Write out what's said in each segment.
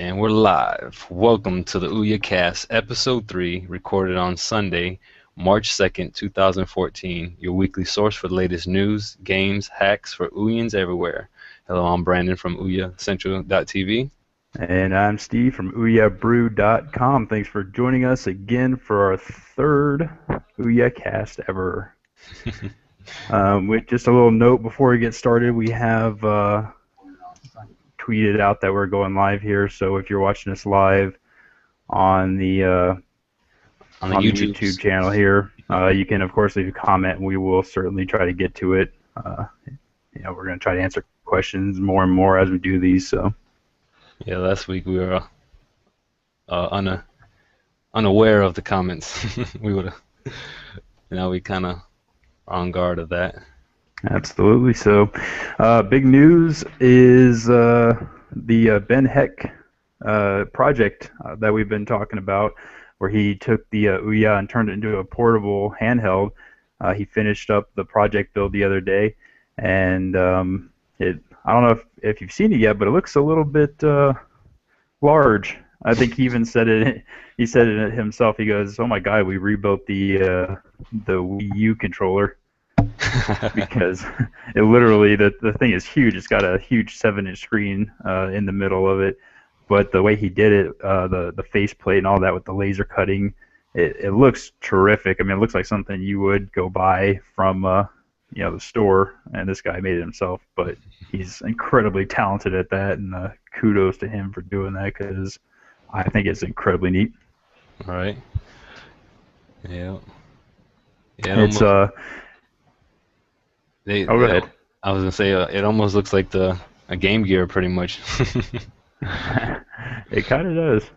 And we're live. Welcome to the OUYACast Episode 3, recorded on Sunday, March 2nd, 2014, your weekly source for the latest news, games, hacks for Ouyans everywhere. Hello, I'm Brandon from OUYACentral.tv. And I'm Steve from OUYABrew.com. Thanks for joining us again for our third OUYAcast ever. With just a little note before we get started, we have tweeted out that we're going live here. So if you're watching us live on the YouTube channel here, you can of course leave a comment, and we will certainly try to get to it. We're going to try to answer questions more and more as we do these. So. Yeah, last week we were unaware of the comments. We would have. Now we kind of are on guard of that. Absolutely. So, big news is the Ben Heck project that we've been talking about, where he took the Ouya and turned it into a portable handheld. He finished up the project build the other day, and I don't know if you've seen it yet, but it looks a little bit large. I think he even said it. He said it himself. He goes, "Oh my God, we rebuilt the Wii U controller." Because it literally, the thing is huge. It's got a huge 7-inch screen in the middle of it, but the way he did it, the faceplate and all that with the laser cutting, it looks terrific. I mean, it looks like something you would go buy from the store, and this guy made it himself. But he's incredibly talented at that, and kudos to him for doing that, because I think it's incredibly neat. All right. Yeah. It's go ahead. I was gonna say it almost looks like a Game Gear, pretty much. It kind of does.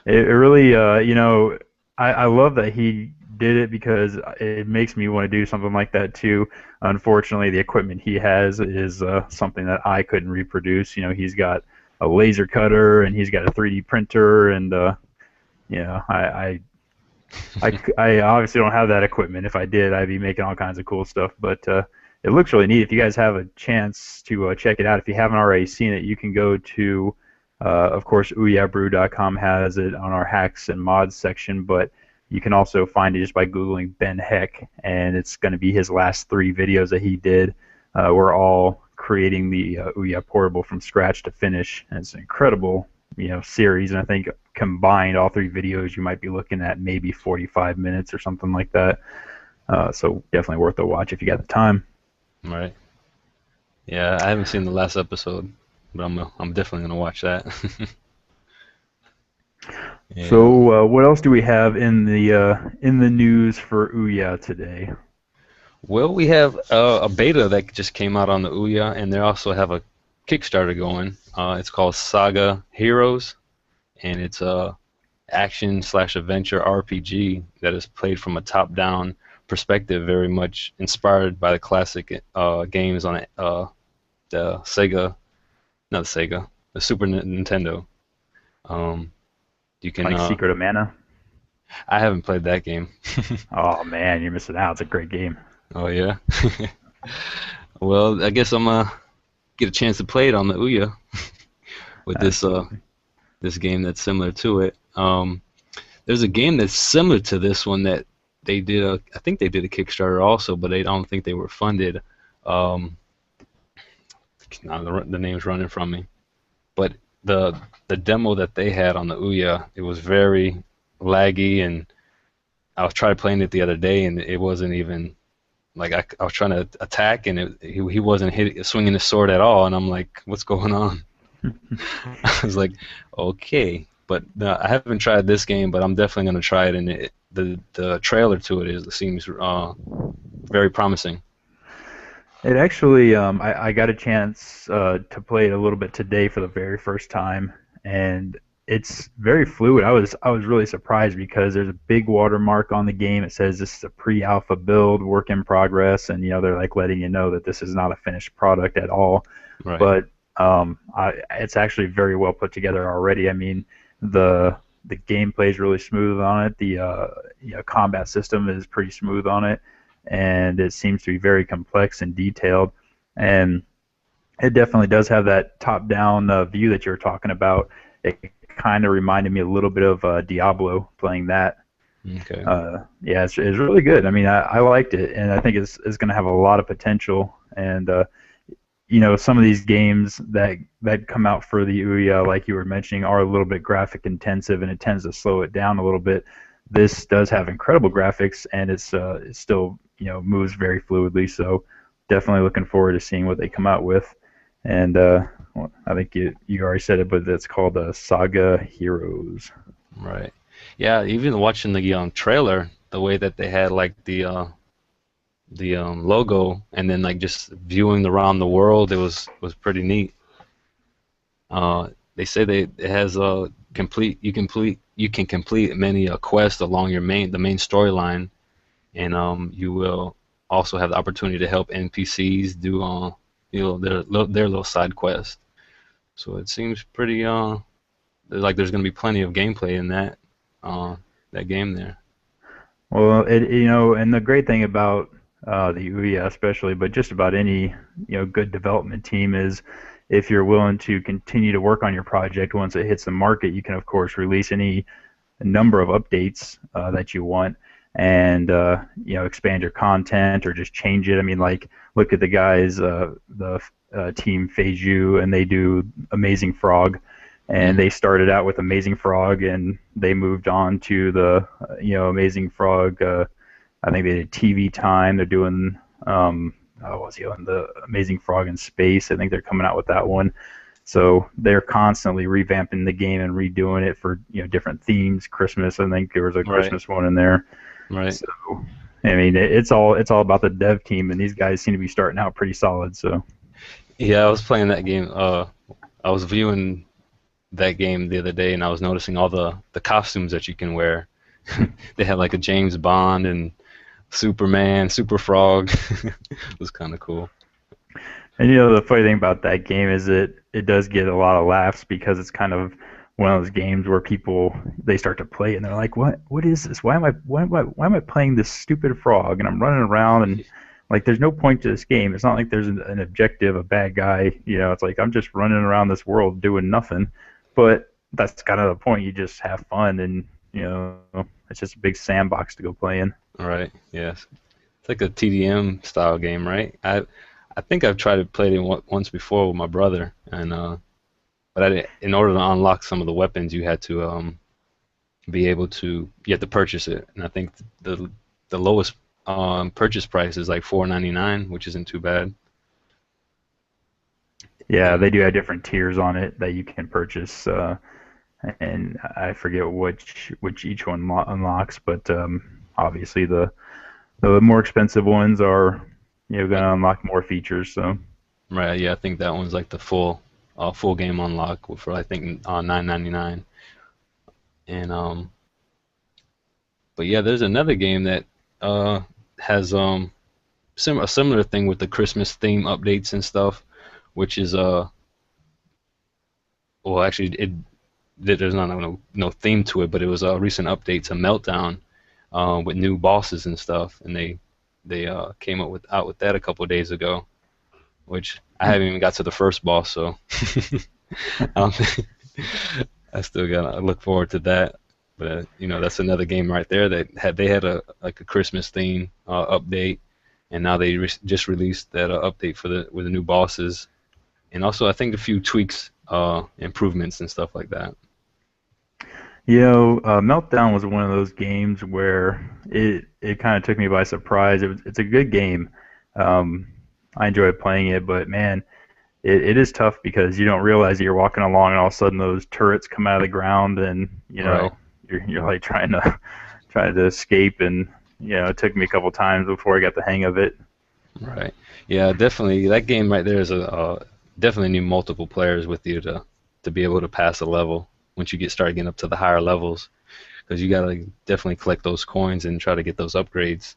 It really, I love that he did it, because it makes me want to do something like that too. Unfortunately, the equipment he has is something that I couldn't reproduce. He's got a laser cutter, and he's got a 3D printer, and I obviously don't have that equipment. If I did, I'd be making all kinds of cool stuff. But it looks really neat. If you guys have a chance to check it out, if you haven't already seen it, you can go to, of course, OUYABrew.com has it on our hacks and mods section, but you can also find it just by Googling Ben Heck, and it's going to be his last 3 videos that he did. We're all creating the Ouya portable from scratch to finish, and it's an incredible series, and I think combined all 3 videos you might be looking at maybe 45 minutes or something like that. So definitely worth a watch if you got the time. Right. Yeah, I haven't seen the last episode, but I'm definitely gonna watch that. Yeah. So what else do we have in the news for Ouya today? Well, we have a beta that just came out on the Ouya, and they also have a Kickstarter going. It's called Saga Heroes, and it's a action/adventure RPG that is played from a top-down perspective, very much inspired by the classic games on the Super Nintendo. You can like Secret of Mana? I haven't played that game. Oh man, you're missing out. It's a great game. Oh yeah. Well, I guess I'm gonna get a chance to play it on the Ouya with this game that's similar to it. There's a game that's similar to this one that they did. I think they did a Kickstarter also, but I don't think they were funded. Now the name's running from me, but the demo that they had on the Ouya, it was very laggy, and I was trying playing it the other day, and it wasn't even like I was trying to attack, and he wasn't swinging his sword at all, and I'm like, what's going on? I was like, okay, but I haven't tried this game, but I'm definitely gonna try it, and the trailer to it seems very promising. It actually, I got a chance to play it a little bit today for the very first time, and it's very fluid. I was really surprised, because there's a big watermark on the game. It says this is a pre-alpha build, work in progress, and they're like letting you know that this is not a finished product at all. Right. But it's actually very well put together already. I mean, the gameplay is really smooth on it. The combat system is pretty smooth on it, and it seems to be very complex and detailed. And it definitely does have that top-down view that you were talking about. it kind of reminded me a little bit of Diablo playing that. Okay. Yeah, it's really good. I mean, I liked it, and I think it's going to have a lot of potential. And some of these games that come out for the Ouya, like you were mentioning, are a little bit graphic intensive, and it tends to slow it down a little bit. This does have incredible graphics, and it still moves very fluidly. So definitely looking forward to seeing what they come out with. And well, I think you already said it, but it's called Saga Heroes. Right. Yeah, even watching the trailer, the way that they had like the logo, and then like just viewing around the world, it was pretty neat. They say it has a you can complete many quests along the main storyline, and you will also have the opportunity to help NPCs do their little side quests. So it seems pretty like there's going to be plenty of gameplay in uh that game there. Well, and the great thing about the Ouya especially, but just about any good development team is if you're willing to continue to work on your project once it hits the market, you can of course release any number of updates that you want, and expand your content or just change it. I mean, like look at the guys, the team Feiju, and they do Amazing Frog, and Mm, they started out with Amazing Frog, and they moved on to the Amazing Frog. I think they did TV Time. They're doing what was the other one? The Amazing Frog in Space. I think they're coming out with that one. So they're constantly revamping the game and redoing it for different themes. Christmas, I think there was a right, Christmas one in there. right. So I mean, it's all about the dev team, and these guys seem to be starting out pretty solid. So Yeah, I was playing that game. I was viewing that game the other day, and I was noticing all the costumes that you can wear. They had like a James Bond and Superman, Super Frog. It was kind of cool. And the funny thing about that game is it does get a lot of laughs because it's kind of one of those games where people they start to play it and they're like, what is this? Why am I playing this stupid frog and I'm running around and like there's no point to this game. It's not like there's an objective, a bad guy. It's like I'm just running around this world doing nothing. But that's kind of the point. You just have fun and it's just a big sandbox to go play in. All right. Yes. It's like a TDM style game, right? I think I've tried to play it once before with my brother, and but I didn't, in order to unlock some of the weapons, you had to you had to purchase it, and I think the lowest purchase price is like $4.99, which isn't too bad. Yeah, And they do have different tiers on it that you can purchase, and I forget which each one unlocks, but obviously the more expensive ones are going to unlock more features. So right, yeah, I think that one's like the full game unlock for I think $9.99. And but yeah, there's another game that has a similar thing with the Christmas theme updates and stuff, which is well actually there's not no theme to it, but it was a recent update to Meltdown with new bosses and stuff, and they came out with that a couple of days ago, which I haven't even got to the first boss, so I don't think, I still gotta look forward to that. But that's another game right there that they had a like a Christmas theme update, and now they just released that update for with the new bosses, and also I think a few tweaks, improvements and stuff like that. Meltdown was one of those games where it kind of took me by surprise. It's a good game. Um, I enjoyed playing it, but man, it is tough because you don't realize that you're walking along and all of a sudden those turrets come out of the ground and Right, you're like trying to escape, and it took me a couple times before I got the hang of it. right. Yeah, definitely. That game right there is definitely need multiple players with you to be able to pass a level once you start getting up to the higher levels, because you gotta definitely collect those coins and try to get those upgrades,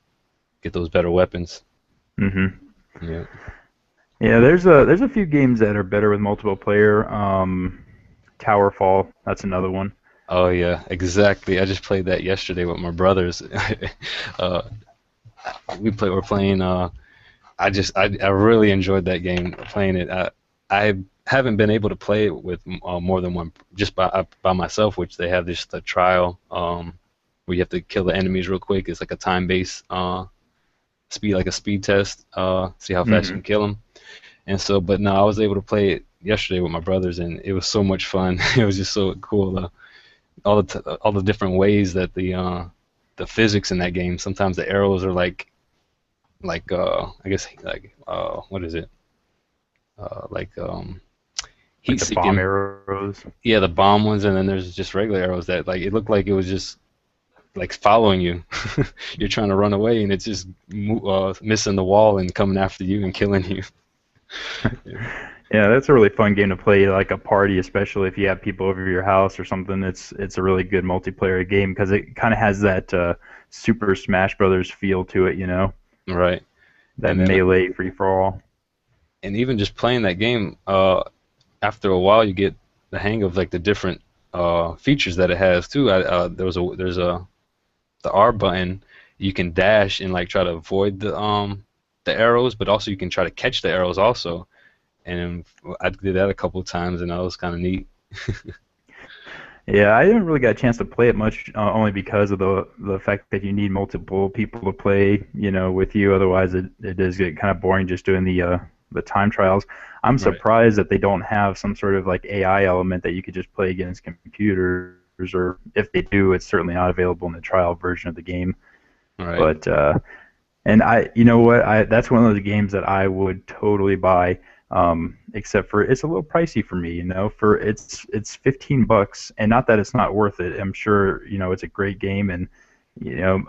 get those better weapons. hmm Yeah. Yeah, there's a few games that are better with multiple player. Towerfall, that's another one. Oh yeah, exactly. I just played that yesterday with my brothers. uh, we're playing. I really enjoyed that game playing it. I haven't been able to play it with more than one, just by myself, which they have this the trial where you have to kill the enemies real quick. It's like a time-based speed, like a speed test, see how fast you can Hmm. kill them. And so, but no, I was able to play it yesterday with my brothers, and it was so much fun. It was just so cool. All the different ways that the physics in that game. Sometimes the arrows are like I guess like what is it? Like Like heat the bomb seeking. arrows. Yeah, the bomb ones, and then there's just regular arrows that like it looked like it was just like following you. You're trying to run away, and it's just missing the wall and coming after you and killing you. Yeah. Yeah, that's a really fun game to play, like a party, especially if you have people over your house or something. It's a really good multiplayer game because it kind of has that Super Smash Brothers feel to it, Right. that And then melee free for all. and even just playing that game, after a while you get the hang of like the different features that it has too. There's a the R button. You can dash and like try to avoid the arrows, but also you can try to catch the arrows also. And I did that a couple of times, and that was kind of neat. Yeah, I didn't really get a chance to play it much, only because of the fact that you need multiple people to play, with you. Otherwise, it does get kind of boring just doing the time trials. I'm Right. surprised that they don't have some sort of like AI element that you could just play against computers, or if they do, it's certainly not available in the trial version of the game. Right. But and you know what? That's one of those games that I would totally buy. Except for it's a little pricey for me, For it's $15, and not that it's not worth it. I'm sure it's a great game, and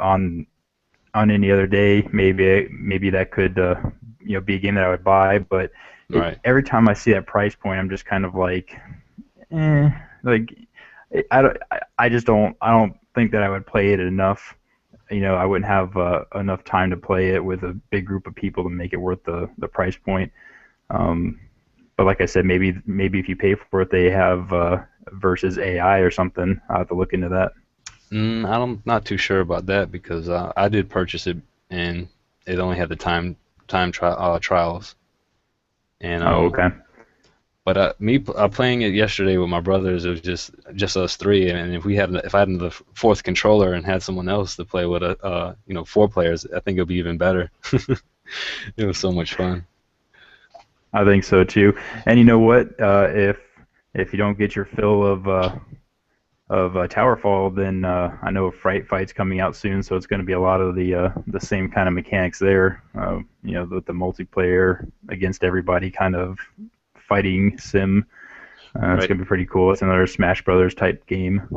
on any other day, maybe that could be a game that I would buy. But Right. every time I see that price point, I'm just kind of like, eh, like I just don't think that I would play it enough. I wouldn't have enough time to play it with a big group of people to make it worth the price point. Um, but like I said, maybe if you pay for it, they have versus AI or something. I'll have to look into that. I'm not too sure about that because I did purchase it and it only had the trials. And Oh, okay. but playing it yesterday with my brothers, it was just us three. And if I had the fourth controller and had someone else to play with, four players, I think it would be even better. It was so much fun. I think so too. And you know what? If you don't get your fill of Towerfall, then I know Fright Fight's coming out soon, so it's going to be a lot of the same kind of mechanics there. With the multiplayer against everybody kind of fighting sim. It's Right. going to be pretty cool. It's another Smash Brothers type game.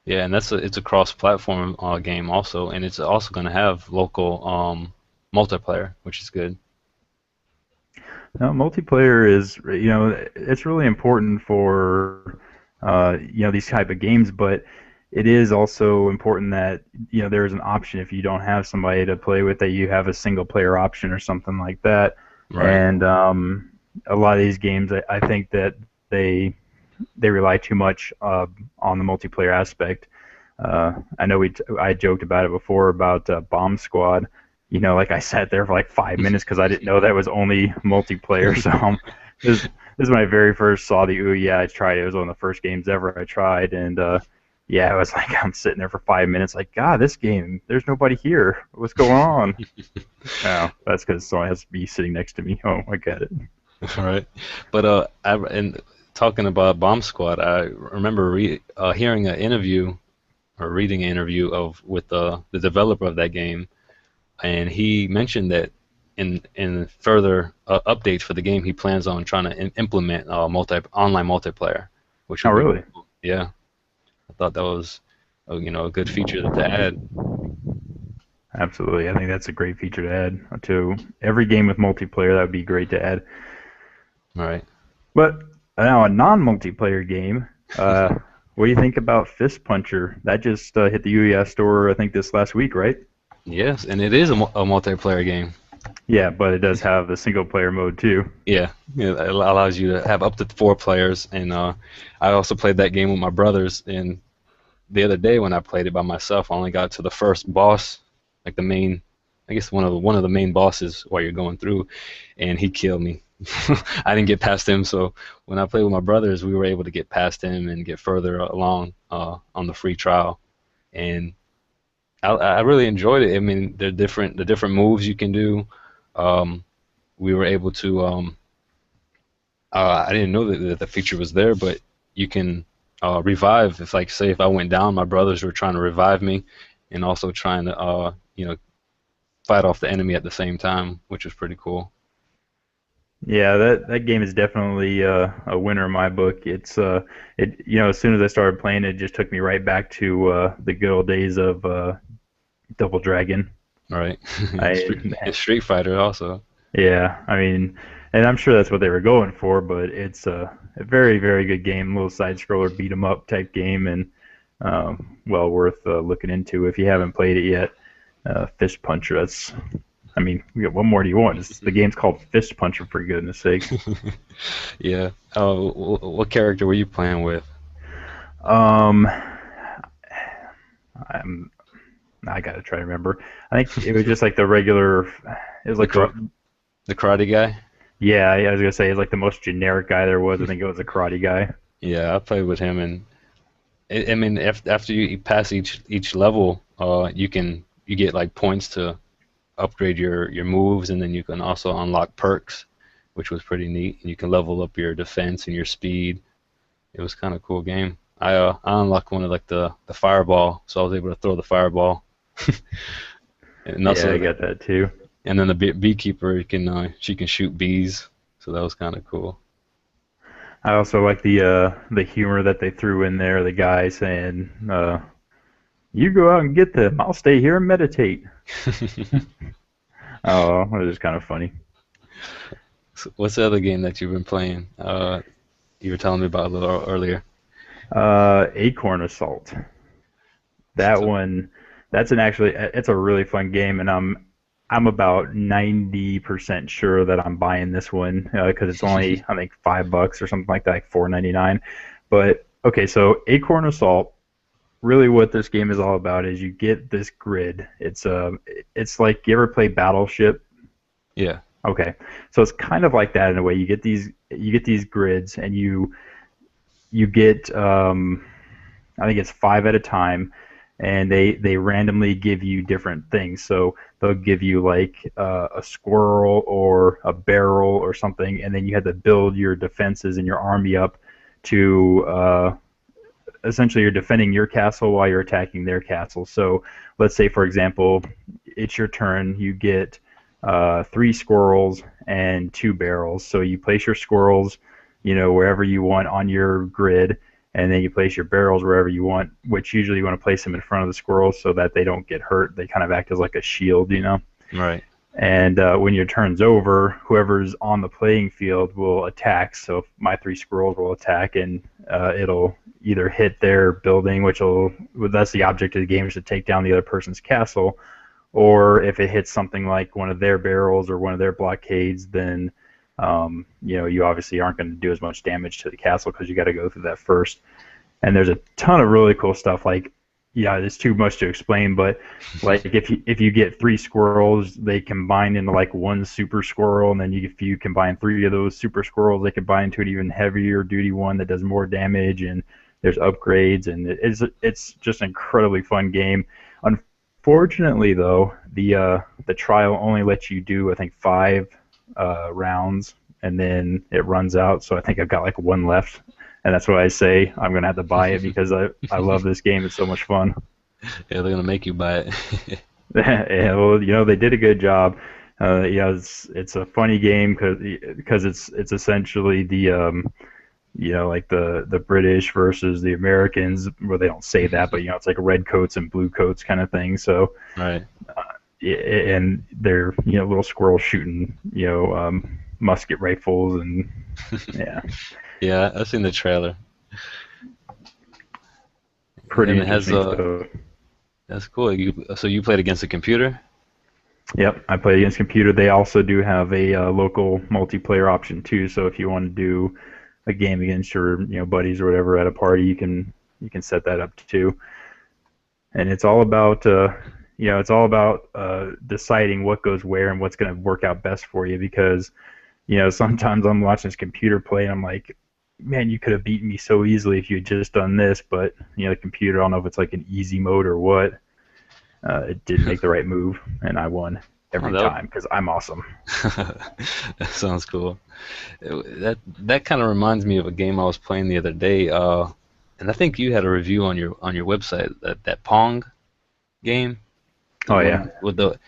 Yeah, and it's a cross-platform game also, and it's also going to have local multiplayer, which is good. Now, multiplayer is, it's really important for, these type of games, but it is also important that, there is an option if you don't have somebody to play with, that you have a single player option or something like that. Right. And a lot of these games, I think that they rely too much on the multiplayer aspect. I know I joked about it before about Bomb Squad. Like I sat there for like 5 minutes because I didn't know that was only multiplayer. So this is when I very first saw the Ouya. I tried it. It was one of the first games ever I tried, and yeah, I was like, I'm sitting there for 5 minutes, like, God, this game, there's nobody here. What's going on? Oh, that's because someone has to be sitting next to me. Oh, I get it. Right. But and talking about Bomb Squad, I remember hearing an interview or reading an interview of with the developer of that game, and he mentioned that in further updates for the game, he plans on trying to implement online multiplayer, which Oh, would be really? cool. Yeah. I thought that was a good feature to add. Absolutely. I think that's a great feature to add to every game with multiplayer. That would be great to add. Right. But now a non-multiplayer game. What do you think about Fist Puncher? That just hit the UES store, I think, this last week, right? Yes, and it is a multiplayer game. Yeah, but it does have the single-player mode too. Yeah, it allows you to have up to four players, and I also played that game with my brothers. And the other day when I played it by myself, I only got to the first boss, like the main I guess one of the main bosses while you're going through, and he killed me. I didn't get past him, so when I played with my brothers, we were able to get past him and get further along on the free trial, and I really enjoyed it. I mean, the different moves you can do. Um, we were able to. I didn't know that the feature was there, but you can revive. If like say if I went down, my brothers were trying to revive me, and also trying to fight off the enemy at the same time, which was pretty cool. Yeah, that game is definitely a winner in my book. As soon as I started playing, it just took me right back to the good old days of Double Dragon. All right, I Street Fighter also. Yeah, I mean, and I'm sure that's what they were going for, but it's a very, very good game, little side scroller beat 'em up type game, and well worth looking into if you haven't played it yet. Fist Puncher, I mean, what more do you want? The game's called Fist Puncher, for goodness sakes. Yeah. Oh, what character were you playing with? Um, I'm, I gotta try to remember. I think it was just like the regular. It was The like kar- the karate guy? yeah, I was gonna say it's like the most generic guy there was. I think it was a karate guy. Yeah, I played with him, and I mean, after you pass each level, you get like points to upgrade your moves, and then you can also unlock perks, which was pretty neat. And you can level up your defense and your speed. It was kind of cool game. I unlocked one of like the fireball, so I was able to throw the fireball, and Yeah, also I got that too. and then the beekeeper she can shoot bees, so that was kind of cool. I also like the humor that they threw in there. The guy saying, "You go out and get them. I'll stay here and meditate." Oh, it was just kind of funny. So what's the other game that you've been playing? You were telling me about a little earlier. Acorn Assault. It's That a- one, it's a really fun game, and I'm about 90% sure that I'm buying this one because it's only I think $5 or something like that, like 4.99. But okay, so Acorn Assault. Really, what this game is all about is you get this grid. It's like you ever play Battleship? yeah, Okay, so it's kind of like that in a way. You get these grids, and you get I think it's five at a time, and they randomly give you different things. So they'll give you like a squirrel or a barrel or something, and then you have to build your defenses and your army up to essentially you're defending your castle while you're attacking their castle. So let's say, for example, it's your turn. You get three squirrels and two barrels. So you place your squirrels, wherever you want on your grid, and then you place your barrels wherever you want, which usually you want to place them in front of the squirrels so that they don't get hurt. They kind of act as like a shield. right. And when your turn's over, whoever's on the playing field will attack. So my three squirrels will attack, and it'll either hit their building, that's the object of the game, is to take down the other person's castle, or if it hits something like one of their barrels or one of their blockades, then you obviously aren't going to do as much damage to the castle because you got to go through that first. And there's a ton of really cool stuff. Like, yeah, it's too much to explain, but like if you get three squirrels, they combine into like one super squirrel, and then if you combine three of those super squirrels, they combine into an even heavier duty one that does more damage, and there's upgrades, and it's just an incredibly fun game. Unfortunately, though, the trial only lets you do I think 5 rounds, and then it runs out. So I think I've got like one left, and that's why I say I'm gonna have to buy it because I love this game. It's so much fun. Yeah, they're gonna make you buy it. Yeah, well, they did a good job. It's a funny game because it's essentially like the British versus the Americans. Well, they don't say that, but it's like red coats and blue coats kind of thing. So, Right. and they're little squirrels shooting musket rifles, and yeah, Yeah, I've seen the trailer, pretty and it has interesting stuff. that's cool. So you played against a computer? Yep, I play against computer. They also do have a local multiplayer option too. So if you want to do a game against your buddies or whatever at a party, you can set that up too. And it's all about it's all about deciding what goes where and what's going to work out best for you because sometimes I'm watching this computer play and I'm like, man, you could have beaten me so easily if you had just done this, but the computer, I don't know if it's like an easy mode or what, it didn't make the right move, and I won Oh, every time because I'm awesome. that sounds cool. That kind of reminds me of a game I was playing the other day, and I think you had a review on your website, that Pong game, the Oh yeah, one with the.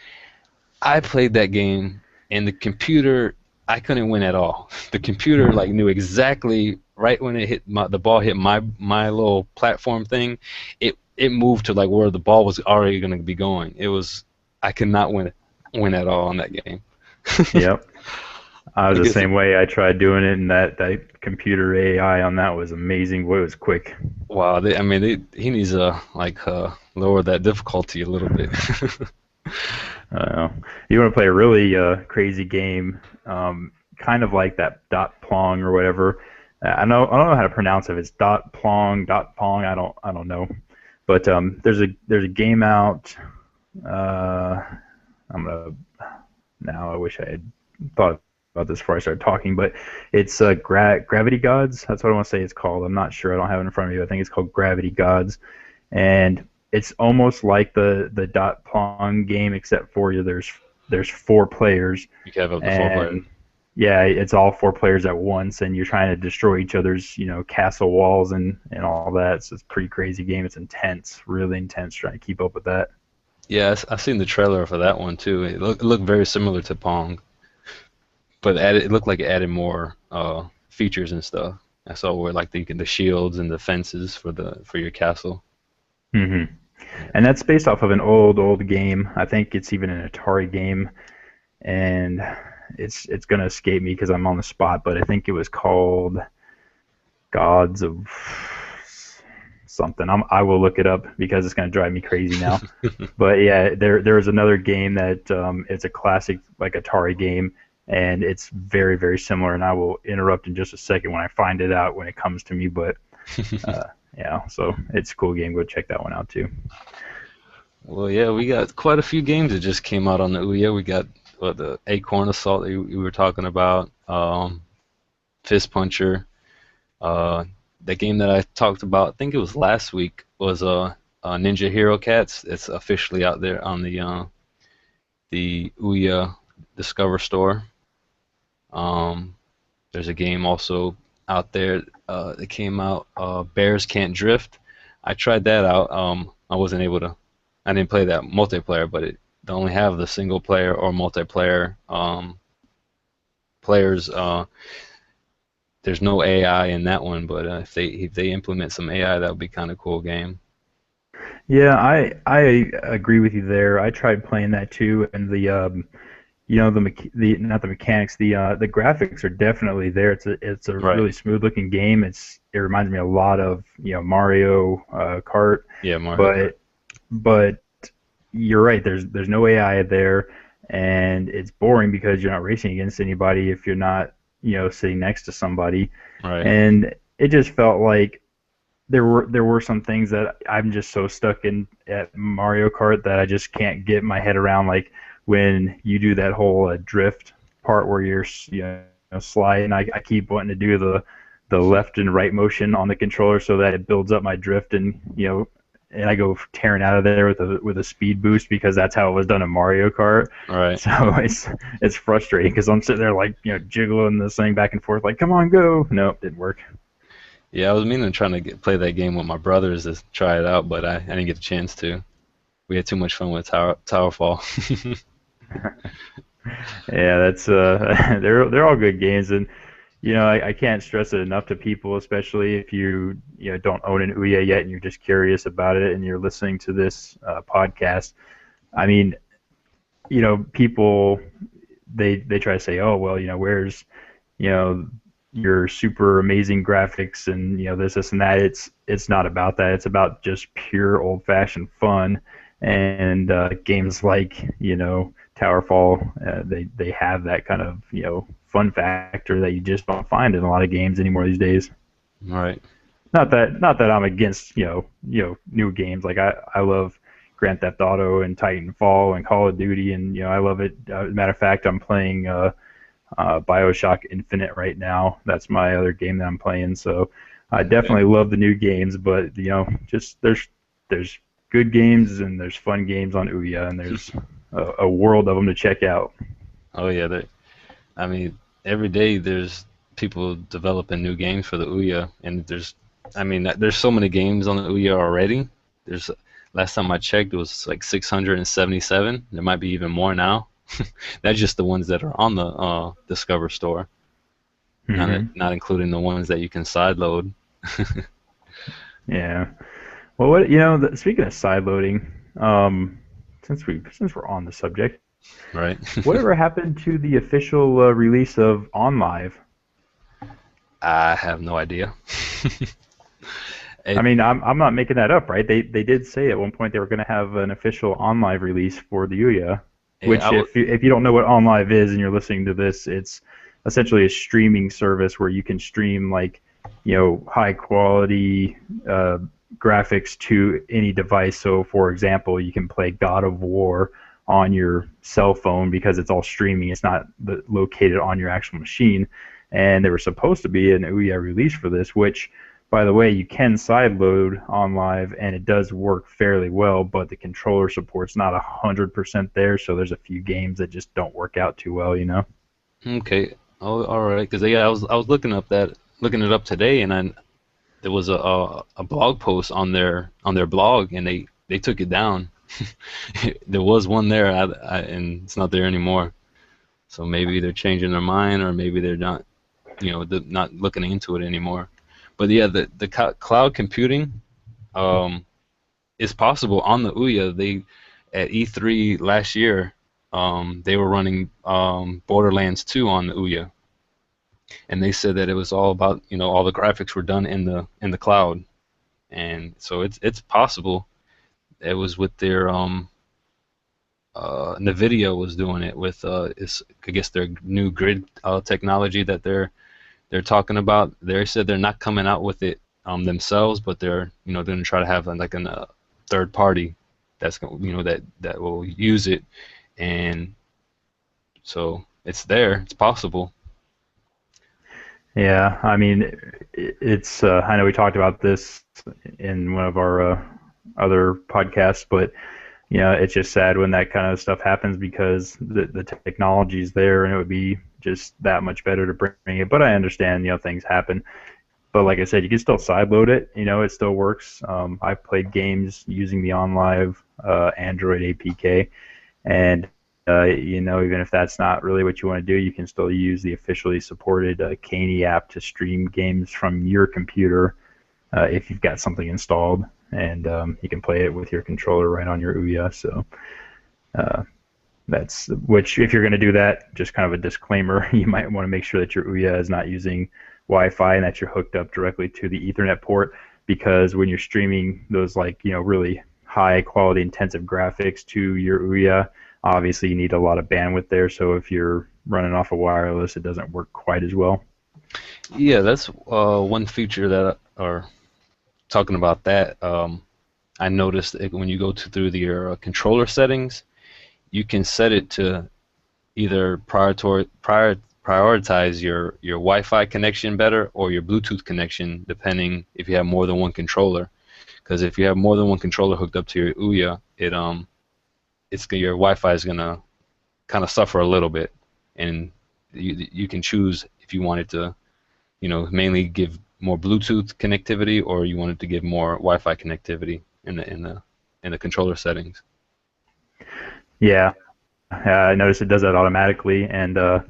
I played that game, and the computer, I couldn't win at all. The computer like knew exactly right when the ball hit my little platform thing, it moved to like where the ball was already going to be going. I could not win at all on that game. yep. I was I the guess same way. I tried doing it, and that computer AI on that was amazing. Boy, it was quick. wow. I mean, he needs to like lower that difficulty a little bit. You want to play a really crazy game, kind of like that dot plong or whatever. I don't know how to pronounce it. If it's dot pong. I don't know. But there's a game out. Uh, I'm gonna now. I wish I had thought about this before I started talking, but it's Gravity Gods. That's what I want to say it's called. I'm not sure. I don't have it in front of me. I think it's called Gravity Gods, and it's almost like the dot plong game, except for there's four players, You can have up to four players. and yeah, it's all four players at once, and you're trying to destroy each other's castle walls and all that. So it's a pretty crazy game. It's intense, really intense, trying to keep up with that. Yeah, I've seen the trailer for that one too. It looked very similar to Pong, but it looked like it added more features and stuff. I saw where like the shields and the fences for your castle. hmm And that's based off of an old game. I think it's even an Atari game, and it's gonna escape me because I'm on the spot. But I think it was called Gods of something. I will look it up because it's gonna drive me crazy now. But yeah, there was another game that it's a classic like Atari game, and it's very similar. And I will interrupt in just a second when I find it out when it comes to me. But uh, yeah, so it's a cool game. Go check that one out too. Well, yeah, we got quite a few games that just came out on the Ouya. We got the Acorn Assault that you were talking about, Fist Puncher. The game that I talked about, I think it was last week, was Ninja Hero Cats. It's officially out there on the Ouya Discover Store. Um, there's a game also out there that came out, Bears Can't Drift. I tried that out. I wasn't able to. I didn't play that multiplayer, but they only have the single player or multiplayer players. There's no AI in that one, but if they implement some AI, that would be kind of cool game. Yeah, I agree with you there. I tried playing that too, and the not the mechanics, the graphics are definitely there. It's a Right. really smooth looking game. It reminds me a lot of Mario Kart, Yeah, Mario Kart. but you're right. There's no AI there, and it's boring because you're not racing against anybody if you're not sitting next to somebody, Right. and it just felt like there were some things that I'm just so stuck in at Mario Kart that I just can't get my head around. Like when you do that whole drift part where you're sliding, I keep wanting to do the left and right motion on the controller so that it builds up my drift and I go tearing out of there with a speed boost because that's how it was done in Mario Kart. Right. So it's frustrating because I'm sitting there like jiggling this thing back and forth like come on go. Nope, didn't work. Yeah, I was meaning to trying to play that game with my brothers to try it out, but I didn't get a chance to. We had too much fun with Towerfall. Yeah, that's they're all good games, and I can't stress it enough to people, especially if you don't own an Ouya yet and you're just curious about it and you're listening to this podcast. I mean, people they try to say, oh well, where's you know your super amazing graphics and this and that. It's not about that. It's about just pure old fashioned fun, and games like Towerfall, they have that kind of fun factor that you just don't find in a lot of games anymore these days. Right. Not that I'm against new games. Like I love Grand Theft Auto and Titanfall and Call of Duty, and I love it. Matter of fact, I'm playing BioShock Infinite right now. That's my other game that I'm playing. So I definitely love the new games, but just there's good games and there's fun games on Ouya, and there's a world of them to check out. Oh yeah, I mean, every day there's people developing new games for the Ouya, and there's so many games on the Ouya already. There's last time I checked, it was like 677. There might be even more now. That's just the ones that are on the Discover store, not including the ones that you can sideload. Yeah. Well, speaking of sideloading, since we're on the subject, Right. whatever happened to the official release of OnLive? I have no idea. I mean, I'm not making that up, right? They did say at one point they were going to have an official OnLive release for the Ouya, which if you don't know what OnLive is and you're listening to this, it's essentially a streaming service where you can stream high quality graphics to any device. So, for example, you can play God of War on your cell phone because it's all streaming. It's not located on your actual machine. And there was supposed to be an Ouya release for this, which, by the way, you can sideload OnLive, and it does work fairly well, but the controller support's not 100% there, so there's a few games that just don't work out too well, Okay. Oh, all right. Because I was looking it up today, and there was a blog post on their blog, and they took it down. There was one there, and it's not there anymore. So maybe they're changing their mind, or maybe they're not, not looking into it anymore. But yeah, the cloud computing is possible on the Ouya. They at E3 last year, they were running Borderlands 2 on the Ouya, and they said that it was all about all the graphics were done in the cloud, and so it's possible. It was with their NVIDIA was doing it with I guess their new grid technology that they're talking about. They said they're not coming out with it themselves, but they're going to try to have like a third party that's that will use it, and so it's there. It's possible. Yeah, I mean, it's I know we talked about this in one of our other podcasts, but it's just sad when that kind of stuff happens because the technology's there and it would be just that much better to bring it. But I understand, things happen. But like I said, you can still sideload it. It still works. I've played games using the OnLive Android APK, and even if that's not really what you want to do, you can still use the officially supported Caney app to stream games from your computer if you've got something installed, and you can play it with your controller right on your Ouya. So if you're going to do that, just kind of a disclaimer, you might want to make sure that your Ouya is not using Wi-Fi and that you're hooked up directly to the Ethernet port, because when you're streaming those really high quality intensive graphics to your Ouya, obviously you need a lot of bandwidth there. So if you're running off of wireless, it doesn't work quite as well. Yeah, that's one feature that, or talking about that, I noticed that when you go through your controller settings, you can set it to either prioritize your Wi-Fi connection better or your Bluetooth connection, depending if you have more than one controller. Because if you have more than one controller hooked up to your Ouya, your Wi-Fi is gonna kind of suffer a little bit, and you can choose if you wanted to, mainly give more Bluetooth connectivity, or you wanted to give more Wi-Fi connectivity in the controller settings. Yeah, I noticed it does that automatically, and I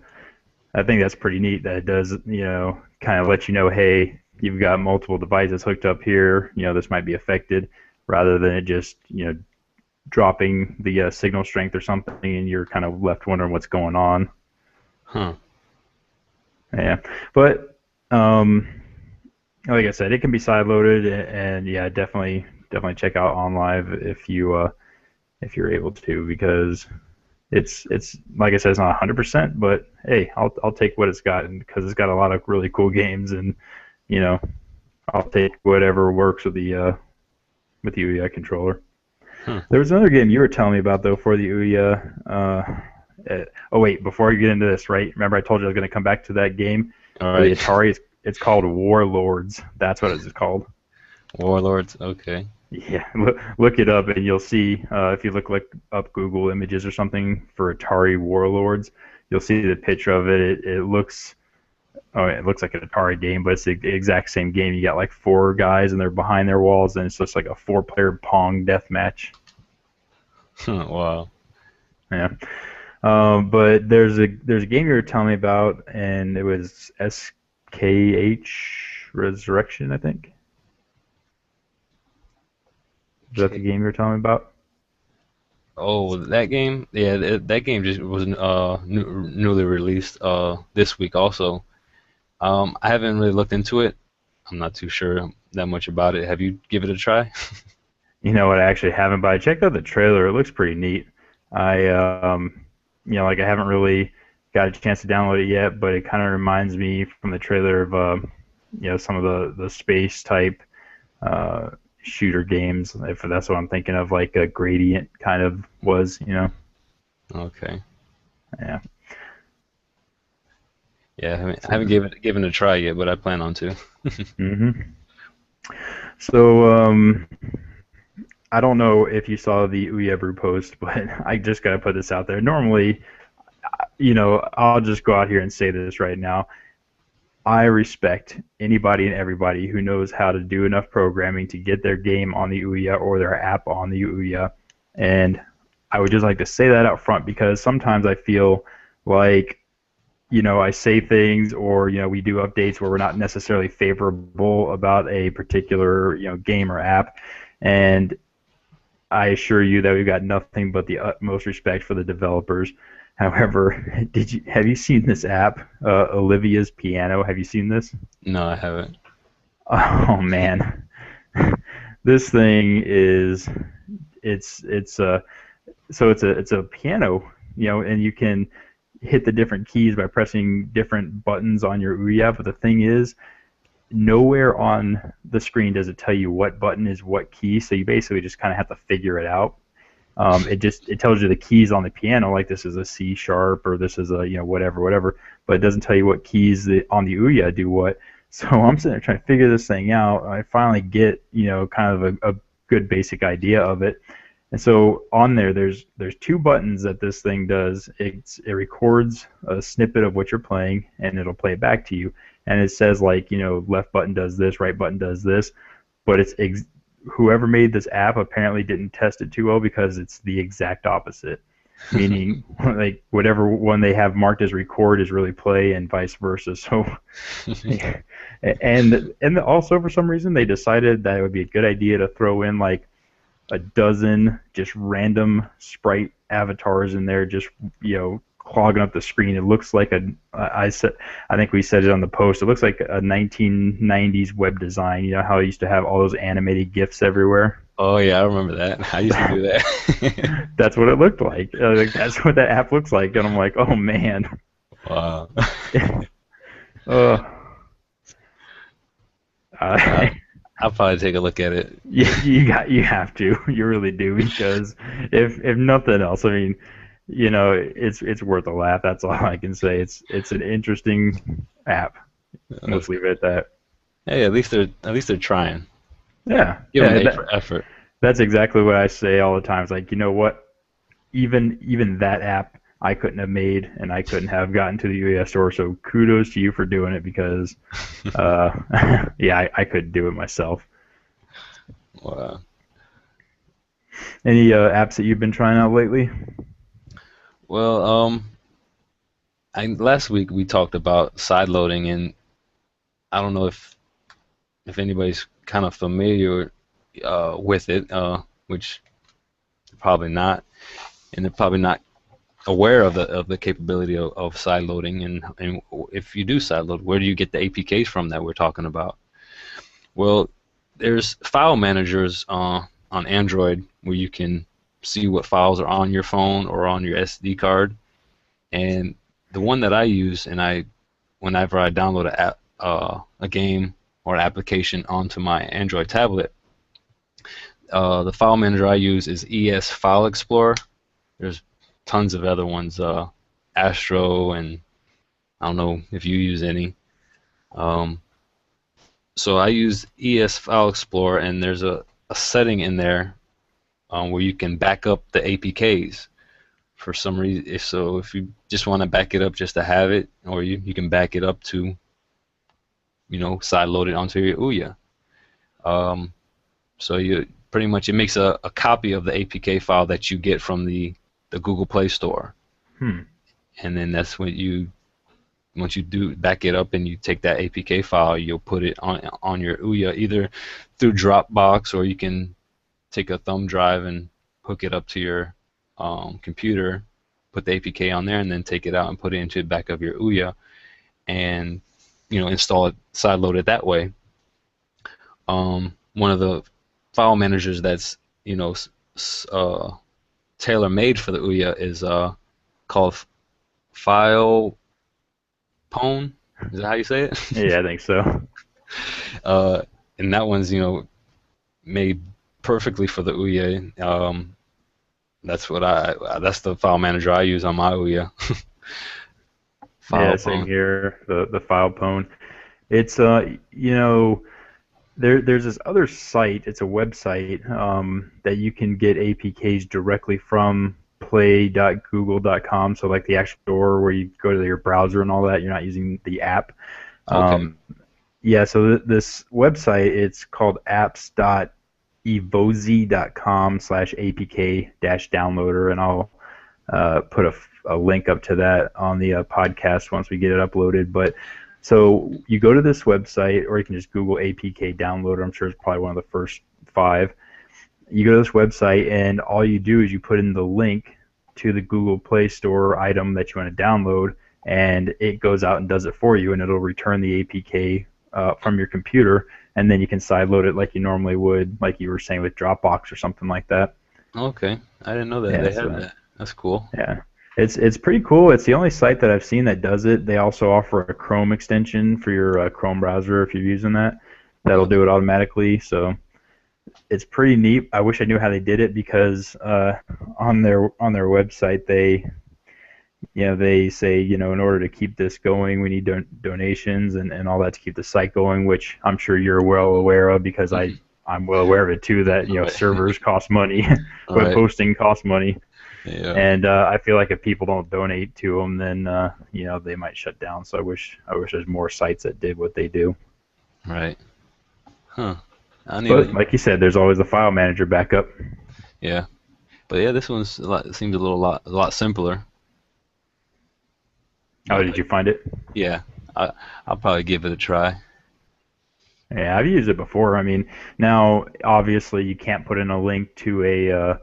think that's pretty neat that it does, kind of let you know, hey, you've got multiple devices hooked up here, this might be affected, rather than it just, dropping the signal strength or something, and you're kind of left wondering what's going on. Huh. Yeah, but like I said, it can be sideloaded, and yeah, definitely check out OnLive if you're able to, because it's like I said, it's not 100%, but hey, I'll take what it's got, because it's got a lot of really cool games, and I'll take whatever works with the Ouya controller. Huh. There was another game you were telling me about though for the Ouya. Oh wait, before you get into this, right? Remember I told you I was going to come back to that game All for the right. Atari. It's called Warlords. That's what it's called. Warlords. Okay. Yeah, look it up and you'll see. If you look up Google Images or something for Atari Warlords, you'll see the picture of it. It looks. Oh, it looks like an Atari game, but it's the exact same game. You got like four guys and they're behind their walls, and it's just like a four-player Pong death match. Wow. Yeah. But there's a game you were telling me about, and it was SKH Resurrection, I think. Is that the Okay. game you were telling me about? Oh, that game? Yeah, that game just was newly released this week also. I haven't really looked into it. I'm not too sure that much about it. Have you give it a try? You know what? I actually haven't, but I checked out the trailer. It looks pretty neat. I like I haven't really got a chance to download it yet, but it kind of reminds me from the trailer of some of the space type uh, shooter games. If that's what I'm thinking of, like a Gradient kind of was. Okay. Yeah. Yeah, I So, haven't given it a try yet, but I plan on to. hmm so I don't know if you saw the Ouya Brew post, but I just gotta put this out there. Normally, I'll just go out here and say this right now. I respect anybody and everybody who knows how to do enough programming to get their game on the Ouya or their app on the Ouya. And I would just like to say that out front because sometimes I feel like, I say things or, we do updates where we're not necessarily favorable about a particular, game or app. And I assure you that we've got nothing but the utmost respect for the developers. However, have you seen this app, Olivia's Piano? Have you seen this? No, I haven't. Oh man, this thing is it's so it's a piano, and you can hit the different keys by pressing different buttons on your Ouya. But the thing is, nowhere on the screen does it tell you what button is what key. So you basically just kind of have to figure it out. It tells you the keys on the piano, like this is a C sharp or this is a whatever, but it doesn't tell you what keys on the Ouya do what. So I'm sitting there trying to figure this thing out. I finally get kind of a good basic idea of it. And so on there's two buttons that this thing does. It records a snippet of what you're playing and it'll play it back to you. And it says like left button does this, right button does this, but whoever made this app apparently didn't test it too well because it's the exact opposite. Meaning, like whatever one they have marked as record is really play, and vice versa. So, and also for some reason they decided that it would be a good idea to throw in like a dozen just random sprite avatars in there, just clogging up the screen. It looks like I think we said it on the post. It looks like a 1990s web design. You know how I used to have all those animated GIFs everywhere. Oh yeah, I remember that. I used to do that. That's what it looked like. That's what that app looks like, and I'm like, oh man. Wow. uh, Uh, uh, I'll probably take a look at it. you have to, you really do, because if nothing else, I mean, it's worth a laugh. That's all I can say. It's an interesting app. Let's leave it at that. Hey, at least they're trying. Yeah, Give them yeah. effort. That's exactly what I say all the time. It's like, you know what? Even that app I couldn't have made, and I couldn't have gotten to the US store. So kudos to you for doing it because, yeah, I couldn't do it myself. Wow. Any apps that you've been trying out lately? Well, last week we talked about side loading, and I don't know if anybody's kind of familiar with it, which probably not, and they're probably not aware of the capability of side loading, and if you do side load, where do you get the APKs from that we're talking about? Well, there's file managers on Android where you can see what files are on your phone or on your SD card, and the one that I use, and whenever I download a game or an application onto my Android tablet, The file manager I use is ES File Explorer. There's tons of other ones, Astro, and I don't know if you use any. Um, so I use ES File Explorer, and there's a setting in there where you can back up the APKs for some reason. If you just want to back it up just to have it, or you can back it up to, side load it onto your Ouya. So you pretty much it makes a copy of the APK file that you get from the Google Play Store. And then that's when once you do back it up and you take that APK file, you'll put it on your Ouya either through Dropbox, or you can take a thumb drive and hook it up to your computer, put the APK on there, and then take it out and put it into the back of your Ouya, and install it, sideload it that way. One of the file managers that's tailor made for the Ouya is called File Pwn. Is that how you say it? Yeah, I think so. And that one's made perfectly for the Ouya. That's the file manager I use on my Ouya. Yeah, same here. The File Pwn. It's there's this other site. It's a website that you can get APKs directly from play.google.com. So like the actual store where you go to your browser and all that. You're not using the app. Okay. Yeah. So this website, it's called apps.evozy.com/apk-downloader, and I'll put a link up to that on the podcast once we get it uploaded. But so you go to this website, or you can just Google APK downloader. I'm sure it's probably one of the first 5. You go to this website, and all you do is you put in the link to the Google Play Store item that you want to download, and it goes out and does it for you, and it'll return the APK from your computer, and then you can sideload it like you normally would, like you were saying with Dropbox or something like that. Okay, I didn't know that they had that. That's cool. Yeah. It's pretty cool. It's the only site that I've seen that does it. They also offer a Chrome extension for your Chrome browser if you're using that. That'll do it automatically. So it's pretty neat. I wish I knew how they did it, because on their website they say in order to keep this going we need donations and all that to keep the site going, which I'm sure you're well aware of, because I'm well aware of it too, that servers cost money, web hosting costs money. Yeah. And I feel like if people don't donate to them, then they might shut down. So I wish there's more sites that did what they do. Right. Huh. But like you said, there's always the file manager backup. Yeah. But yeah, this one's seems a lot simpler. Oh, did you find it? Yeah. I'll probably give it a try. Yeah, I've used it before. I mean, now obviously you can't put in a link to a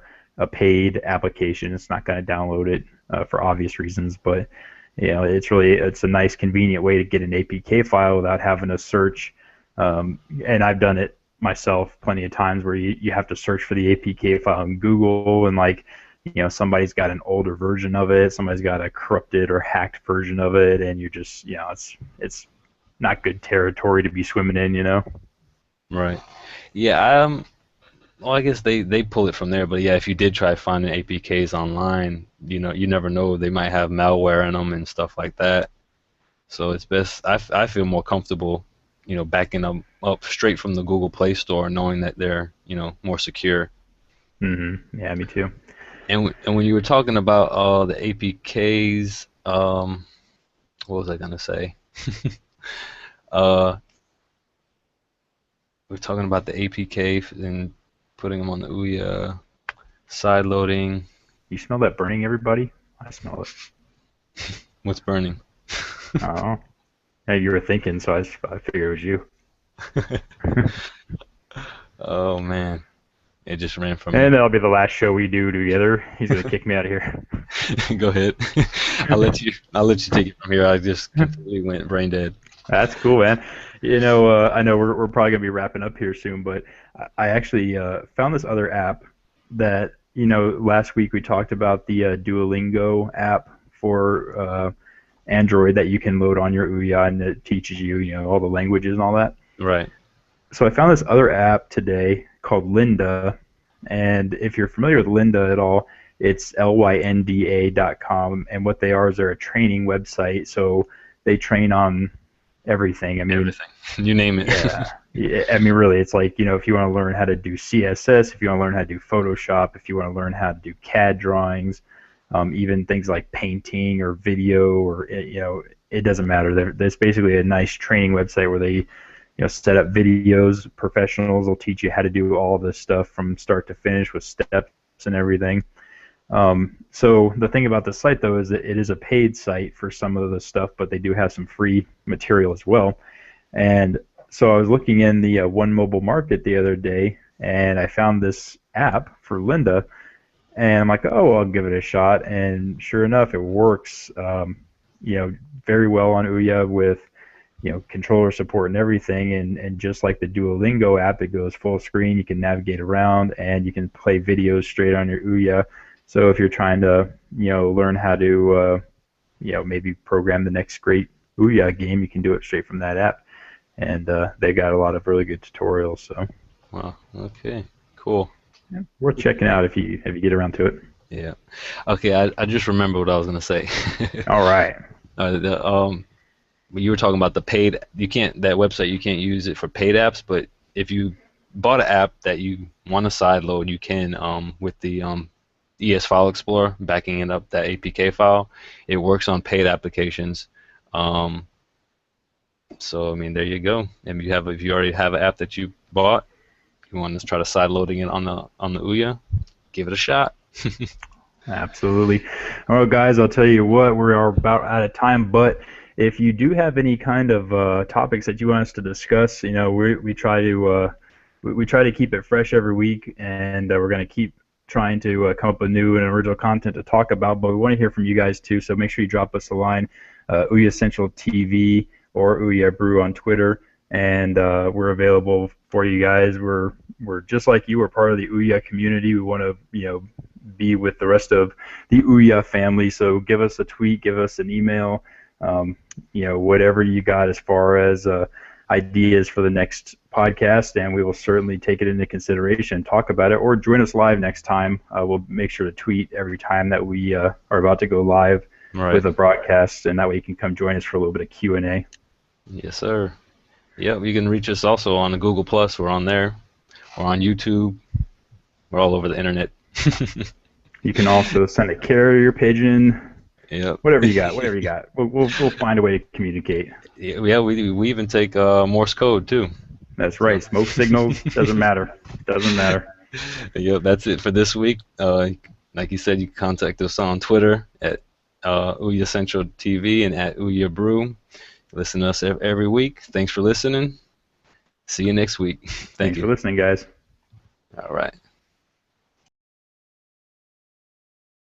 paid application. It's not going to download it for obvious reasons, but it's a nice convenient way to get an APK file without having to search. And I've done it myself plenty of times where you have to search for the APK file in Google, and somebody's got an older version of it, somebody's got a corrupted or hacked version of it, and you're just it's not good territory to be swimming in. Right. Yeah. Well, I guess they pull it from there, but yeah, if you did try finding APKs online, you never know, they might have malware in them and stuff like that. So it's best. I feel more comfortable, backing them up straight from the Google Play Store, knowing that they're more secure. Mm-hmm. Yeah, me too. And when you were talking about the APKs, what was I gonna say? We're talking about the APK and putting them on the Ouya, side loading. You smell that burning, everybody? I smell it. What's burning? Oh, yeah, you were thinking, so I figured it was you. Oh man, it just ran from And me. that'll be the last show we do together. He's gonna kick me out of here. Go ahead. I'll let you take it from here. I just completely went brain dead. That's cool, man. I know we're probably gonna be wrapping up here soon, but I actually found this other app that last week we talked about the Duolingo app for Android that you can load on your Ouya, and it teaches you all the languages and all that. Right. So I found this other app today called Linda, And if you're familiar with Lynda at all, it's lynda.com. And what they are is they're a training website. So they train on everything. I mean, Everything. You name it. yeah, I mean, really, it's like, if you want to learn how to do CSS, if you want to learn how to do Photoshop, if you want to learn how to do CAD drawings, even things like painting or video, or it doesn't matter. There's basically a nice training website where they set up videos. Professionals will teach you how to do all this stuff from start to finish with steps and everything. So the thing about the site, though, is that it is a paid site for some of the stuff, but they do have some free material as well. And so I was looking in the One Mobile Market the other day, and I found this app for Lynda, and I'm like, oh, I'll give it a shot. And sure enough, it works, very well on Ouya with controller support and everything, and just like the Duolingo app, it goes full screen. You can navigate around, and you can play videos straight on your Ouya. So if you're trying to learn how to maybe program the next great Ouya game, you can do it straight from that app. And they got a lot of really good tutorials. So Wow. Okay. Cool. yeah, worth checking out if you get around to it. Yeah. Okay. I just remember what I was gonna say. All right. You were talking about the paid. That website. You can't use it for paid apps. But if you bought an app that you want to sideload, you can with the ES File Explorer, backing it up that APK file. It works on paid applications. So I mean, there you go. And if you already have an app that you bought, you want to try to side loading it on the Ouya, give it a shot. Absolutely. Well, guys, I'll tell you what, we are about out of time, but if you do have any kind of topics that you want us to discuss, we try to keep it fresh every week, and we're going to keep trying to come up with new and original content to talk about, but we want to hear from you guys too, so make sure you drop us a line, Ouya Central TV or Ouya Brew on Twitter, and we're available for you guys. We're just like you. We're part of the Ouya community. We want to be with the rest of the Ouya family. So give us a tweet, give us an email, whatever you got as far as ideas for the next podcast, and we will certainly take it into consideration, talk about it, or join us live next time. We'll make sure to tweet every time that we are about to go live with a broadcast, and that way you can come join us for a little bit of Q&A. Yes, sir. Yeah, you can reach us also on the Google Plus. We're on there. We're on YouTube. We're all over the internet. You can also send a carrier pigeon. Yep. Whatever you got. We'll find a way to communicate. Yeah, we even take Morse code too. That's right. Smoke signals doesn't matter. Yep, that's it for this week. Like you said, you can contact us on Twitter at Ouya Central TV and at Ouya Brew. Listen to us every week. Thanks for listening. See you next week. Thanks for listening, guys. All right.